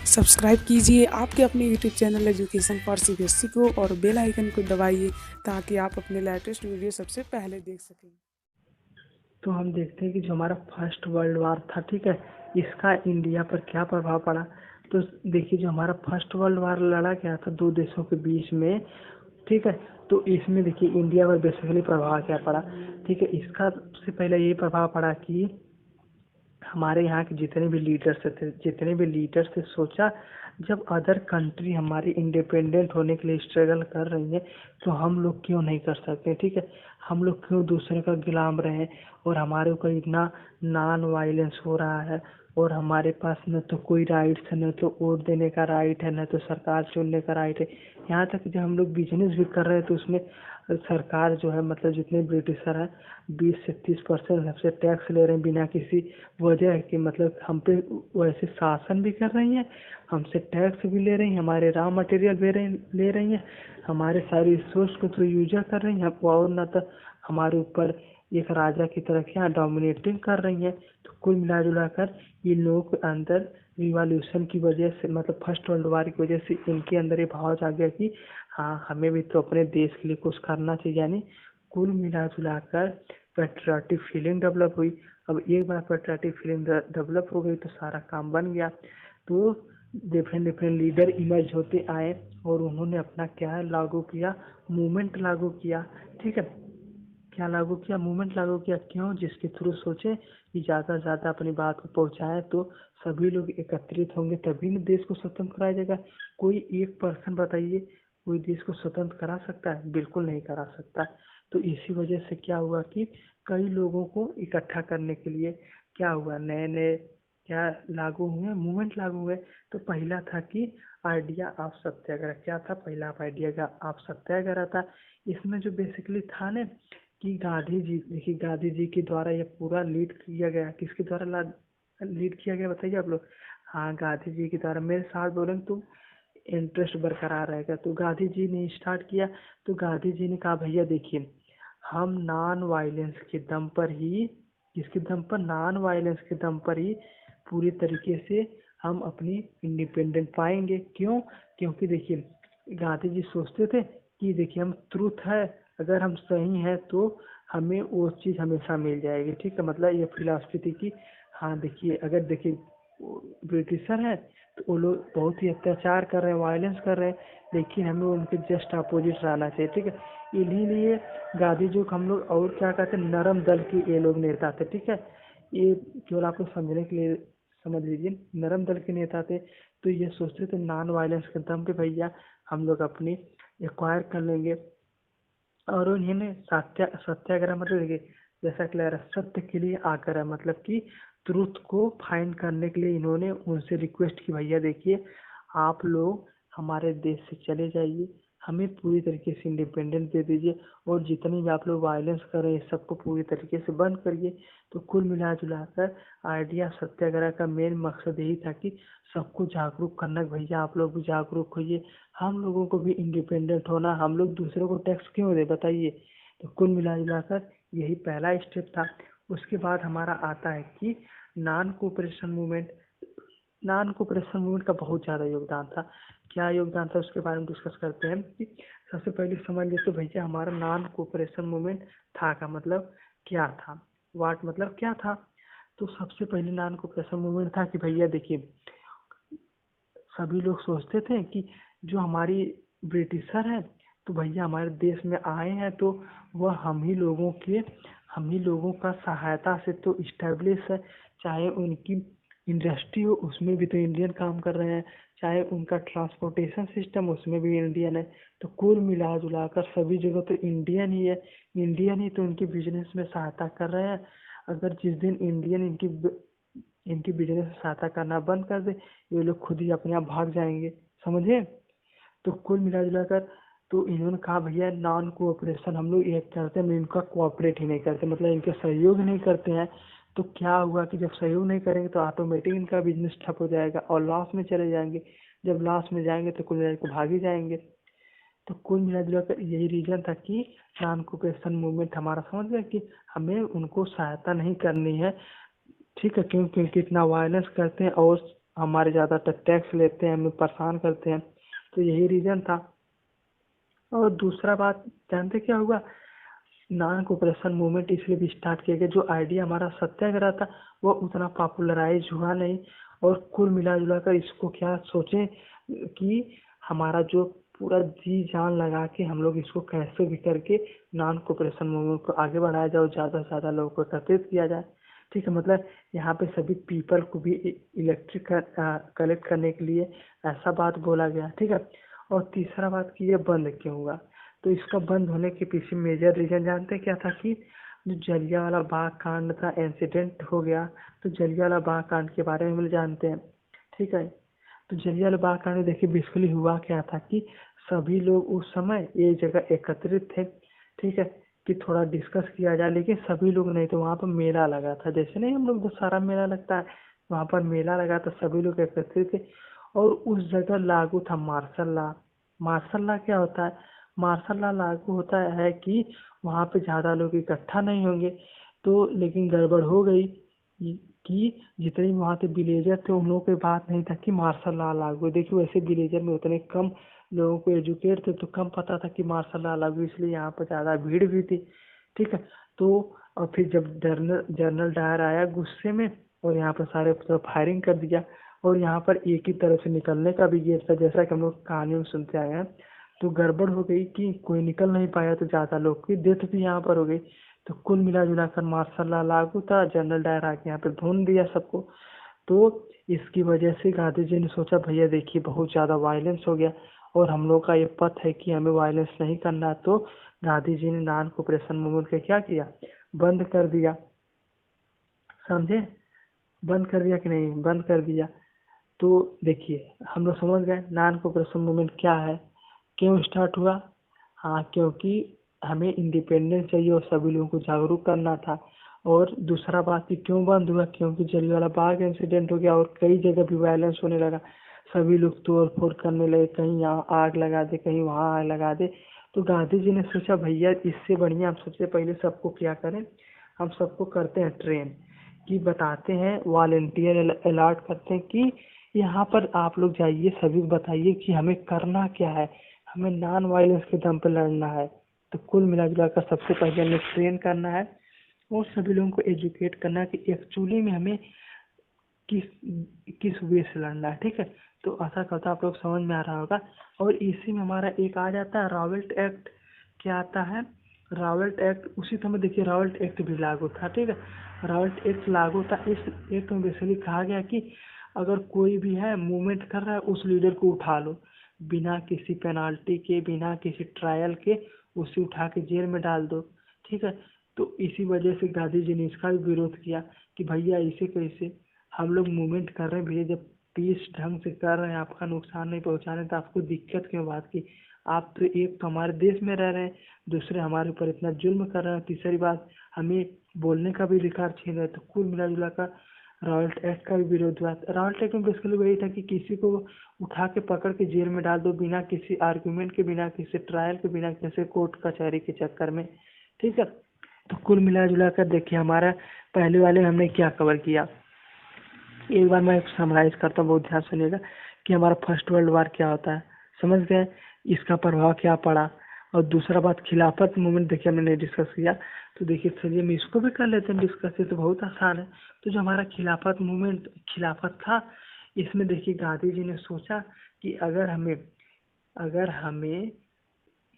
Subscribe कीजिए आपके अपने YouTube channel education for CBSE को और बेल आइकन को दबाइए ताकि आप अपने लेटेस्ट वीडियो सबसे पहले देख सकें। तो हम देखते हैं कि जो हमारा फर्स्ट वर्ल्ड वार था, ठीक है, इसका इंडिया पर क्या प्रभाव पड़ा। तो देखिए, जो हमारा फर्स्ट वर्ल्ड वार लड़ा गया था दो देशों के बीच में, ठीक है, तो इसमें देखिए इंडिया पर बेसिकली प्रभाव क्या पड़ा। ठीक है, इसका सबसे पहले ये प्रभाव पड़ा कि हमारे यहाँ के जितने भी लीडर्स थे, सोचा जब अदर कंट्री हमारी इंडिपेंडेंट होने के लिए स्ट्रगल कर रही है तो हम लोग क्यों नहीं कर सकते। ठीक है, हम लोग क्यों दूसरे का गुलाम रहे और हमारे ऊपर इतना नॉन वायलेंस हो रहा है और हमारे पास न तो कोई राइट्स है, न तो वोट देने का राइट है, न तो सरकार चुनने का राइट है। यहाँ तक जब हम लोग बिजनेस भी कर रहे हैं तो उसमें सरकार जो है, मतलब जितने ब्रिटिशर हैं 20 से 30% हमसे टैक्स ले रहे हैं बिना किसी वजह के। मतलब हम पे वैसे शासन भी कर रही हैं, हमसे टैक्स भी ले रही हैं, हमारे रॉ मटेरियल ले रही हैं, हमारे सारी रिसोर्स को तो यूज कर रही हैं और न तो हमारे ऊपर एक राजा की तरह यहाँ डोमिनेटिंग कर रही हैं। तो कुल मिला जुला कर ये लोगों के अंदर रिवॉल्यूशन की वजह से, मतलब फर्स्ट वर्ल्ड वार की वजह से इनके अंदर ये भाव आ गया कि हाँ, हमें भी तो अपने देश के लिए कुछ करना चाहिए। यानी कुल मिला जुला कर पेट्रियाटिक फीलिंग डेवलप हुई। अब एक बार पेट्रियाटिक फीलिंग डेवलप हो गई तो सारा काम बन गया। तो डिफरेंट डिफरेंट लीडर इमर्ज होते आए और उन्होंने अपना क्या लागू किया, मूवमेंट लागू किया। ठीक है, क्या लागू किया, मूवमेंट लागू किया। क्यों? जिसके थ्रू सोचे कि ज़्यादा से ज़्यादा अपनी बात को पहुँचाए तो सभी लोग एकत्रित होंगे तभी न देश को स्वतंत्र कराया जाएगा। कोई एक पर्सन बताइए, कोई देश को स्वतंत्र करा सकता है? बिल्कुल नहीं करा सकता। तो इसी वजह से क्या हुआ कि कई लोगों को इकट्ठा करने के लिए क्या हुआ, नए नए क्या लागू हुए, मूवमेंट लागू हुए। तो पहला था कि आइडिया ऑफ सत्याग्रह। क्या था? पहला आइडिया ऑफ सत्याग्रह था। इसमें जो बेसिकली था ना कि गांधी जी, देखिए गांधी जी के द्वारा ये पूरा लीड किया गया। किसके द्वारा लीड किया गया बताइए आप लोग? हाँ, गांधी जी के द्वारा। मेरे साथ बोलेंगे तो इंटरेस्ट बरकरार रहेगा। तो गांधी जी ने स्टार्ट किया। तो गांधी जी ने कहा भैया देखिए, हम नॉन वायलेंस के दम पर ही, किसके दम पर? नॉन वायलेंस के दम पर ही पूरी तरीके से हम अपनी इंडिपेंडेंट पाएंगे। क्यों? क्योंकि देखिए गांधी जी सोचते थे कि देखिए हम ट्रूथ है, अगर हम सही हैं तो हमें वो चीज़ हमेशा मिल जाएगी। ठीक है, मतलब ये फिलॉसफी थी कि हाँ देखिए, अगर देखिए ब्रिटिशर हैं तो वो लोग बहुत ही अत्याचार कर रहे हैं, वायलेंस कर रहे हैं, लेकिन हमें उनके जस्ट अपोजिट रहना चाहिए। ठीक है, इन्हीं लिए गांधी जी को हम लोग और क्या कहते हैं, नरम दल के ये लोग नेता थे। ठीक है, ये केवल आपको समझने के लिए समझ लीजिए, नरम दल के नेता थे। तो ये सोचते थे नॉन वायलेंस के दम पे भैया हम लोग अपनी एक्वायर कर लेंगे। और उन्होंने सत्याग्रह मतलब देखिए, जैसा कि लग रहा है सत्य के लिए आग्रह, मतलब कि ट्रुथ को फाइंड करने के लिए इन्होंने उनसे रिक्वेस्ट की भैया देखिए आप लोग हमारे देश से चले जाइए, हमें पूरी तरीके से इंडिपेंडेंस दे दीजिए और जितनी भी आप लोग वायलेंस कर रहे हैं सबको पूरी तरीके से बंद करिए। तो कुल मिला जुला कर आइडिया सत्याग्रह का मेन मकसद यही था कि सबको जागरूक करना कि भैया आप लोग भी जागरूक होइए, हम लोगों को भी इंडिपेंडेंट होना, हम लोग दूसरों को टैक्स क्यों दे बताइए। तो कुल मिला जुलाकर यही पहला स्टेप था। उसके बाद हमारा आता है कि non cooperation movement. Non cooperation movement का बहुत ज़्यादा योगदान था। क्या योगदान था उसके बारे में डिस्कस करते हैं कि सबसे पहले समझ लेते तो भैया हमारा नॉन कोऑपरेशन मूवमेंट था का मतलब क्या था, वाट मतलब क्या था। तो सबसे पहले नॉन कोऑपरेशन मूवमेंट था कि भैया देखिए सभी लोग सोचते थे कि जो हमारी ब्रिटिशर हैं तो भैया हमारे देश में आए हैं तो वह हम ही लोगों का सहायता से तो इस्टेब्लिश है। चाहे उनकी इंडस्ट्री हो उसमें भी तो इंडियन काम कर रहे हैं, चाहे उनका ट्रांसपोर्टेशन सिस्टम उसमें भी इंडियन है। तो कुल मिला जुला कर सभी जगह तो इंडियन ही है, इंडियन ही तो उनकी बिजनेस में सहायता कर रहे हैं। अगर जिस दिन इंडियन इनकी बिजनेस में सहायता करना बंद कर दे, ये लोग खुद ही अपने आप भाग जाएंगे। समझे? तो कुल मिला जुला कर तो इन्होंने कहा भैया नॉन कोऑपरेशन हम लोग एक करते हैं, हम इनका कोऑपरेट ही नहीं करते, मतलब इनके सहयोग नहीं करते हैं। तो क्या हुआ कि जब सहयोग नहीं करेंगे तो ऑटोमेटिक इनका बिजनेस ठप हो जाएगा और लॉस में चले जाएंगे। जब लॉस में जाएंगे तो कुल मिला के भाग ही जाएंगे। तो कुल मिला जुला कर यही रीजन था कि नॉन कोऑपरेशन मूवमेंट हमारा, समझ गए कि हमें उनको सहायता नहीं करनी है। ठीक है, क्योंकि इतना वायलेंस करते हैं और हमारे ज़्यादा टैक्स लेते हैं, हमें परेशान करते हैं। तो यही रीज़न था। और दूसरा बात जानते क्या हुआ, नॉन कोऑपरेशन मूवमेंट इसलिए भी स्टार्ट किया गया, जो आइडिया हमारा सत्याग्रह था वो उतना पॉपुलराइज हुआ नहीं। और कुल मिला जुला कर इसको क्या सोचें कि हमारा जो पूरा जी जान लगा के हम लोग इसको कैसे भी करके नॉन कोऑपरेशन मूवमेंट को आगे बढ़ाया जाए और ज़्यादा से ज़्यादा लोगों को एकत्रित किया जाए। ठीक है, मतलब यहाँ पे सभी पीपल को भी इलेक्ट्रिक कलेक्ट करने के लिए ऐसा बात बोला गया। ठीक है, और तीसरा बात कि ये बंद क्यों हुआ, तो इसका बंद होने के पीछे मेजर रीजन जानते हैं क्या था कि जो जलियांवाला बाग कांड का इंसिडेंट हो गया। तो जलियांवाला बाग कांड के बारे में हम लोग जानते हैं। ठीक है, तो जलियांवाला बाग कांड में देखिए बेसिकली हुआ क्या था कि सभी लोग उस समय एक जगह एकत्रित थे। ठीक है, कि थोड़ा डिस्कस किया जाए, लेकिन सभी लोग नहीं, तो वहाँ पर मेला लगा था, जैसे नहीं हम लोग दशहरा मेला लगता है, वहाँ पर मेला लगा था, सभी लोग एकत्रित थे। और उस जगह लागू था मार्शल लॉ। मार्शल लॉ क्या होता है, मार्शल लॉ लागू होता है कि वहाँ पे ज़्यादा लोग इकट्ठा नहीं होंगे। तो लेकिन गड़बड़ हो गई कि जितने भी वहाँ के विलेजर थे उन लोगों को बात नहीं था कि मार्शल लॉ लागू है। देखिए वैसे विलेजर में उतने कम लोगों को एजुकेट थे, तो कम पता था कि मार्शल लॉ लागू, इसलिए यहाँ पर ज़्यादा भीड़ भी थी। ठीक है, तो और फिर जब जनरल डायर आया गुस्से में और यहाँ पर सारे तरफ फायरिंग कर दिया। और यहाँ पर एक ही तरफ से निकलने का भी गेट था, जैसा कि हम लोग कहानी में सुनते आए हैं। तो गड़बड़ हो गई कि कोई निकल नहीं पाया, तो ज़्यादा लोग की डेथ भी यहाँ पर हो गई। तो कुल मिला जुला कर मार्शल लॉ लागू था, जनरल डायर आके यहाँ पे भून दिया सबको। तो इसकी वजह से गांधी जी ने सोचा भैया देखिए बहुत ज़्यादा वायलेंस हो गया और हम लोग का ये पथ है कि हमें वायलेंस नहीं करना। तो गांधी जी ने नॉन कोऑपरेशन मूवमेंट का क्या किया, बंद कर दिया। समझे, बंद कर दिया कि नहीं, बंद कर दिया। तो देखिए हम लोग समझ गए नॉन कोऑपरेशन मूवमेंट क्या है, क्यों स्टार्ट हुआ। हाँ, क्योंकि हमें इंडिपेंडेंस चाहिए और सभी लोगों को जागरूक करना था। और दूसरा बात कि क्यों बंद हुआ, क्योंकि जलियांवाला बाग इंसिडेंट हो गया और कई जगह भी वायलेंस होने लगा। सभी लोग तोड़ फोड़ करने लगे, कहीं यहाँ आग लगा दे, कहीं वहाँ आग लगा दे। तो गांधी जी ने सोचा भैया इससे बढ़िया हम सबसे पहले सबको क्या करें, हम सबको करते हैं ट्रेन, कि बताते हैं वॉलेंटियर अलॉट करते हैं कि यहाँ पर आप लोग जाइए, सभी को बताइए कि हमें करना क्या है, हमें नॉन वायलेंस के दम पे लड़ना है। तो कुल मिला जुला कर सबसे पहले हमें ट्रेन करना है और सभी लोगों को एजुकेट करना है कि एक्चुअली में हमें किस किस वे से लड़ना है। ठीक है, तो आशा करता हूँ आप लोग समझ में आ रहा होगा। और इसी में हमारा एक आ जाता है रावल्ट एक्ट। क्या आता है, रावल्ट एक्ट। उसी समय देखिए रावल्ट एक्ट भी लागू था। ठीक है, रावल्ट एक्ट लागू था। इस एक्ट में बेसिकली कहा गया कि अगर कोई भी है मूवमेंट कर रहा है उस लीडर को उठा लो, बिना किसी पेनाल्टी के, बिना किसी ट्रायल के उसे उठा के जेल में डाल दो। ठीक है, तो इसी वजह से गांधी जी ने इसका भी विरोध किया कि भैया इसे कैसे, हम लोग मूवमेंट कर रहे हैं भैया, जब पीस ढंग से कर रहे हैं, आपका नुकसान नहीं पहुंचा रहे, तो आपको दिक्कत क्यों बात की। आप तो एक तो हमारे देश में रह रहे हैं, दूसरे हमारे ऊपर इतना जुल्म कर रहे हैं, तीसरी बात हमें बोलने का भी अधिकार छीन रहे हैं। तो कुल मिला जुला कर रॉयल्ट एक्ट का भी विरोध हुआ। रॉयल्ट एक्ट में बेसिकली वही था कि किसी को उठा के पकड़ के जेल में डाल दो, बिना किसी आर्गुमेंट के, बिना किसी ट्रायल के, बिना किसी कोर्ट कचहरी के चक्कर में। ठीक है, तो कुल मिला जुला कर देखिए हमारा पहले वाले में हमने क्या कवर किया। एक बार मैं समराइज करता हूँ, बहुत ध्यान सुनिएगा कि हमारा फर्स्ट वर्ल्ड वार क्या होता है, समझ गए, इसका प्रभाव क्या पड़ा। और दूसरा बात खिलाफत मूवमेंट देखिए हमने नहीं डिस्कस किया, तो देखिए चलिए हम इसको भी कर लेते हैं डिस्कस, ये तो बहुत आसान है। तो जो हमारा खिलाफत मूवमेंट खिलाफत था, इसमें देखिए गांधी जी ने सोचा कि अगर हमें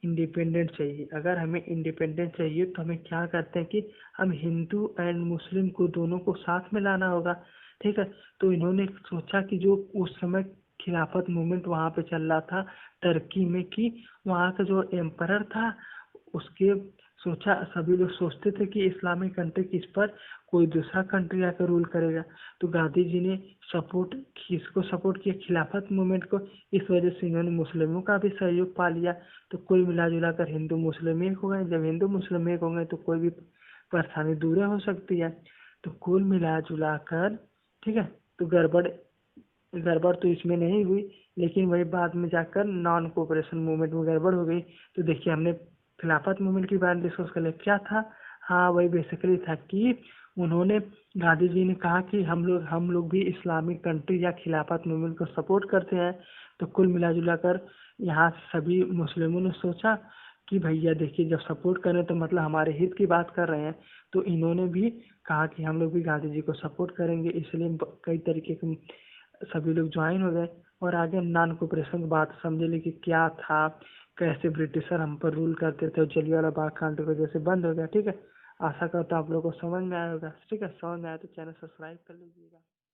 इंडिपेंडेंट चाहिए, अगर हमें इंडिपेंडेंस चाहिए तो हमें क्या करते हैं कि हम हिंदू एंड मुस्लिम को दोनों को साथ में लाना होगा। ठीक है, तो इन्होंने सोचा कि जो उस समय खिलाफत मूवमेंट वहाँ पे चल रहा था टर्की में, कि वहाँ का जो एम्परर था उसके, सोचा सभी लोग सोचते थे कि इस्लामिक कंट्री किस पर कोई दूसरा कंट्री आकर रूल करेगा। तो गांधी जी ने सपोर्ट किसको सपोर्ट किया, खिलाफत मूवमेंट को। इस वजह से इन्होंने मुस्लिमों का भी सहयोग पा लिया। तो कुल मिला जुला कर हिंदू मुस्लिम एक हो गए, जब हिंदू मुस्लिम एक होंगे तो कोई भी परेशानी दूर हो सकती है। तो कुल मिला जुला कर, ठीक है, तो गड़बड़ गड़बड़ तो इसमें नहीं हुई, लेकिन वही बाद में जाकर नॉन कोऑपरेशन मूवमेंट में गड़बड़ हो गई। तो देखिए हमने खिलाफत मूवमेंट के बारे में डिस्कस कर लिया, क्या था, हाँ, वही बेसिकली था कि उन्होंने गांधी जी ने कहा कि हम लोग भी इस्लामिक कंट्री या खिलाफत मूवमेंट को सपोर्ट करते हैं। तो कुल मिला जुला कर यहाँ सभी मुस्लिमों ने सोचा कि भैया देखिए, जब सपोर्ट करें तो मतलब हमारे हित की बात कर रहे हैं। तो इन्होंने भी कहा कि हम लोग भी गांधी जी को सपोर्ट करेंगे, इसलिए कई तरीके के सभी लोग ज्वाइन हो गए। और आगे नॉन कोऑपरेशन की बात समझे कि क्या था, कैसे ब्रिटिशर हम पर रूल करते थे, और जलियांवाला बाग कांड की वजह से बंद हो गया। ठीक है, आशा करता हूँ आप लोगों को समझ में आया होगा। ठीक है, समझ में आया तो चैनल सब्सक्राइब कर लीजिएगा।